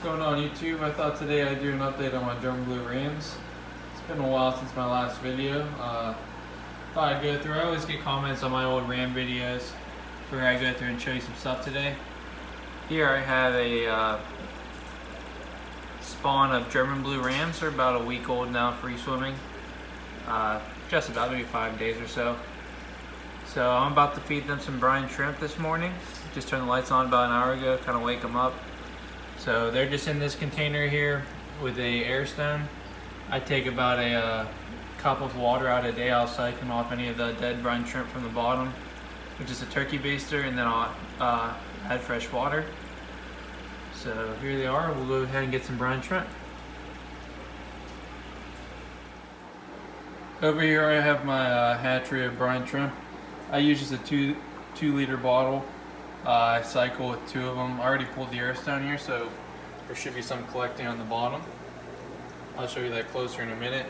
going on YouTube? I thought today I'd do an update on my German blue rams. It's been a while since my last video. Thought I'd go through. I always get comments on my old ram videos where I go through and show you some stuff today. Here I have a spawn of German blue rams. They're about a week old now, free swimming. Just about, maybe 5 days or so. So I'm about to feed them some brine shrimp this morning. Just turned the lights on about an hour ago, kind of wake them up. So they're just in this container here with a air stone. I take about a cup of water out a day. I'll siphon off any of the dead brine shrimp from the bottom, which is a turkey baster, and then I'll add fresh water. So here they are. We'll go ahead and get some brine shrimp. Over here I have my hatchery of brine shrimp. I use just a two liter bottle. I cycle with 2 of them. I already pulled the air stone here, so there should be some collecting on the bottom. I'll show you that closer in a minute.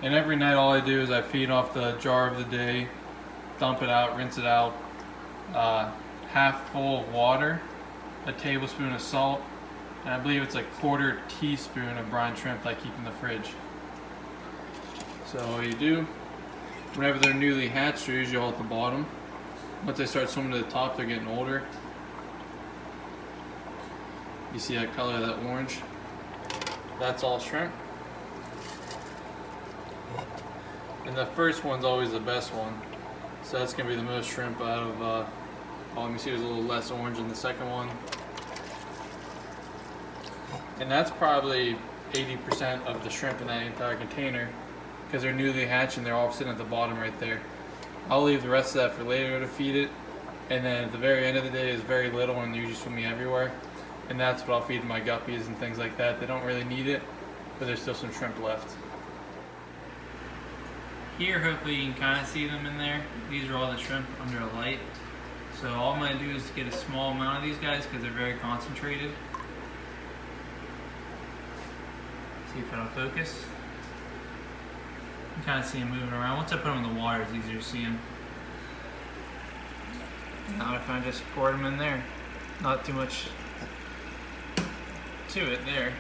And every night all I do is I feed off the jar of the day, dump it out, rinse it out, half full of water, a tablespoon of salt, and I believe it's a 1/4 teaspoon of brine shrimp that I keep in the fridge. So all you do, whenever they're newly hatched, they're usually all at the bottom. Once they start swimming to the top, they're getting older. You see that color, that orange? That's all shrimp. And the first one's always the best one. So that's gonna be the most shrimp out of, let me see, there's a little less orange in the second one. And that's probably 80% of the shrimp in that entire container, because they're newly hatched and they're all sitting at the bottom right there. I'll leave the rest of that for later to feed it, and then at the very end of the day is very little and usually swimming everywhere, and that's what I'll feed my guppies and things like that. They don't really need it, but there's still some shrimp left. Here, hopefully you can kind of see them in there. These are all the shrimp under a light. So all I'm going to do is get a small amount of these guys because they're very concentrated. See if it'll focus. You can kind of see them moving around. Once I put them in the water, it's easier to see them. Now if I just pour them in there, not too much to it there.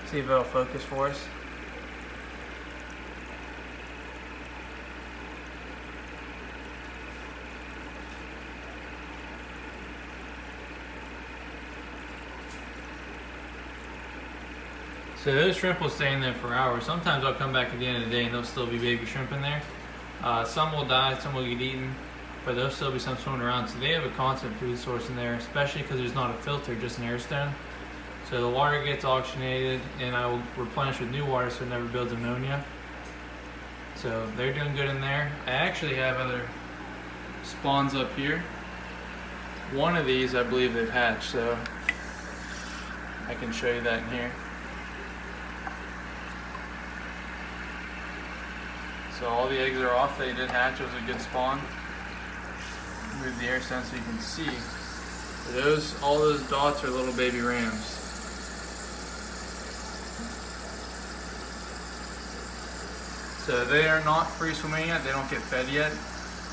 See if it'll focus for us. So those shrimp will stay in there for hours. Sometimes I'll come back at the end of the day and there'll still be baby shrimp in there. Some will die, some will get eaten, but there'll still be some swimming around. So they have a constant food source in there, especially because there's not a filter, just an air stone. So the water gets oxygenated and I will replenish with new water so it never builds ammonia. So they're doing good in there. I actually have other spawns up here. One of these I believe they've hatched, so I can show you that in here. So all the eggs are off. They did hatch. It was a good spawn. Move the air stone so you can see. All those dots are little baby rams. So they are not free swimming yet. They don't get fed yet.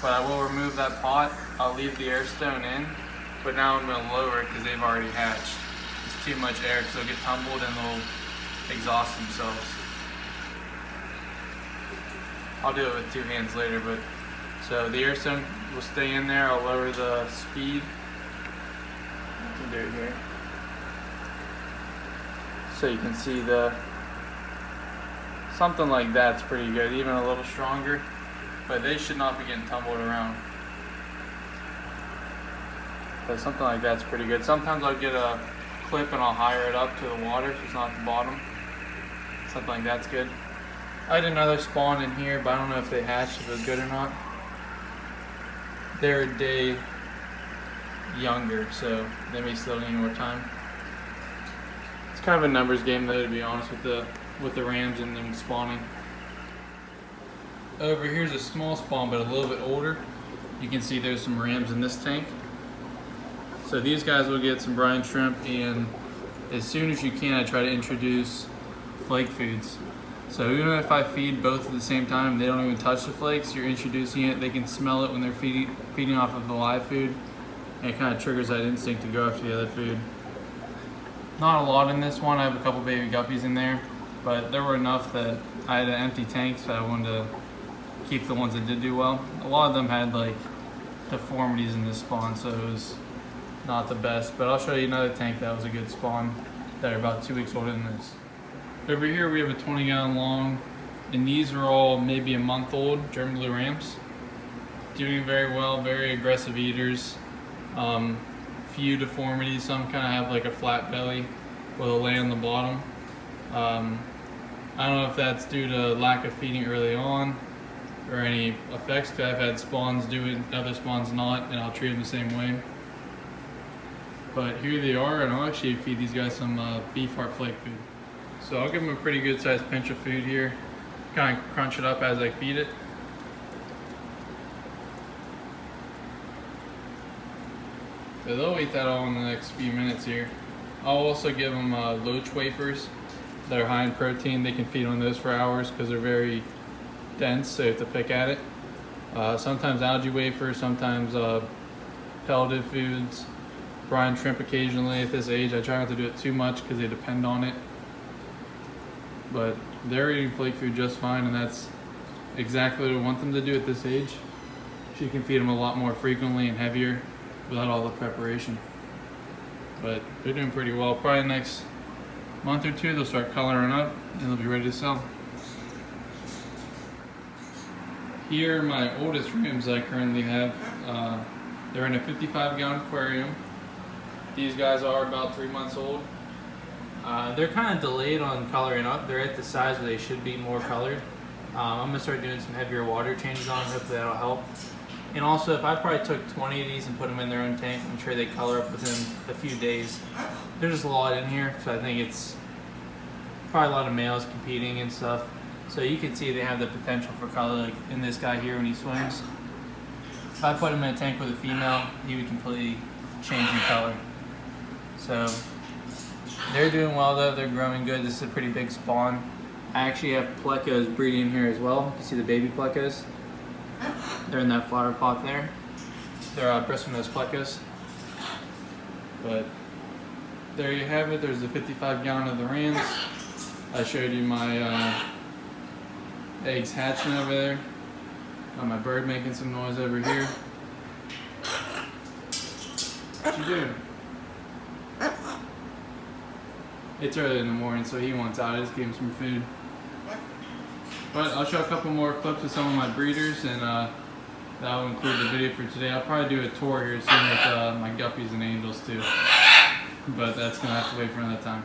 But I will remove that pot. I'll leave the air stone in. But now I'm going to lower it because they've already hatched. It's too much air because they'll get tumbled and they'll exhaust themselves. I'll do it with 2 hands later, but so the air stone will stay in there. I'll lower the speed. I can do it here. So you can see something like that's pretty good, even a little stronger, but they should not be getting tumbled around. But something like that's pretty good. Sometimes I'll get a clip and I'll higher it up to the water so it's not at the bottom. Something like that's good. I had another spawn in here, but I don't know if they hatched, if it was good or not. They're a day younger, so they may still need more time. It's kind of a numbers game though, to be honest, with the rams and them spawning. Over here's a small spawn, but a little bit older. You can see there's some rams in this tank. So these guys will get some brine shrimp, and as soon as you can, I try to introduce flake foods. So even if I feed both at the same time, they don't even touch the flakes, you're introducing it, they can smell it when they're feeding off of the live food, and it kind of triggers that instinct to go after the other food. Not a lot in this one. I have a couple baby guppies in there, but there were enough that I had an empty tank, so I wanted to keep the ones that did do well. A lot of them had like deformities in this spawn, so it was not the best. But I'll show you another tank that was a good spawn that are about 2 weeks older than this. Over here we have a 20-gallon long, and these are all maybe a month old German blue rams. Doing very well, very aggressive eaters. Few deformities, some kind of have like a flat belly with a lay on the bottom. I don't know if that's due to lack of feeding early on or any effects, because I've had spawns do it, other spawns not, and I'll treat them the same way. But here they are, and I'll actually feed these guys some beef heart flake food. So I'll give them a pretty good sized pinch of food here, kind of crunch it up as I feed it. So they'll eat that all in the next few minutes here. I'll also give them loach wafers that are high in protein. They can feed on those for hours because they're very dense, so you have to pick at it. Sometimes algae wafers, sometimes pelleted foods, brine shrimp occasionally at this age. I try not to do it too much because they depend on it. But they're eating flake food just fine, and that's exactly what I want them to do at this age. So you can feed them a lot more frequently and heavier without all the preparation. But they're doing pretty well. Probably next month or two they'll start coloring up and they'll be ready to sell. Here are my oldest rams I currently have. They're in a 55-gallon aquarium. These guys are about 3 months old. They're kind of delayed on coloring up. They're at the size where they should be more colored. I'm gonna start doing some heavier water changes on them. Hopefully that'll help. And also, if I probably took 20 of these and put them in their own tank, I'm sure they'd color up within a few days. There's just a lot in here, so I think it's probably a lot of males competing and stuff. So you can see they have the potential for color, like in this guy here when he swims. If I put him in a tank with a female, he would completely change in color. So they're doing well though, they're growing good. This is a pretty big spawn. I actually have plecos breeding in here as well. You see the baby plecos? They're in that flower pot there. They're bristlenose plecos. But there you have it. There's the 55-gallon of the rams. I showed you my eggs hatching over there. Got my bird making some noise over here. What you doing? It's early in the morning, so he wants out. I just gave him some food. But I'll show a couple more clips of some of my breeders, and that will include the video for today. I'll probably do a tour here soon with my guppies and angels too. But that's going to have to wait for another time.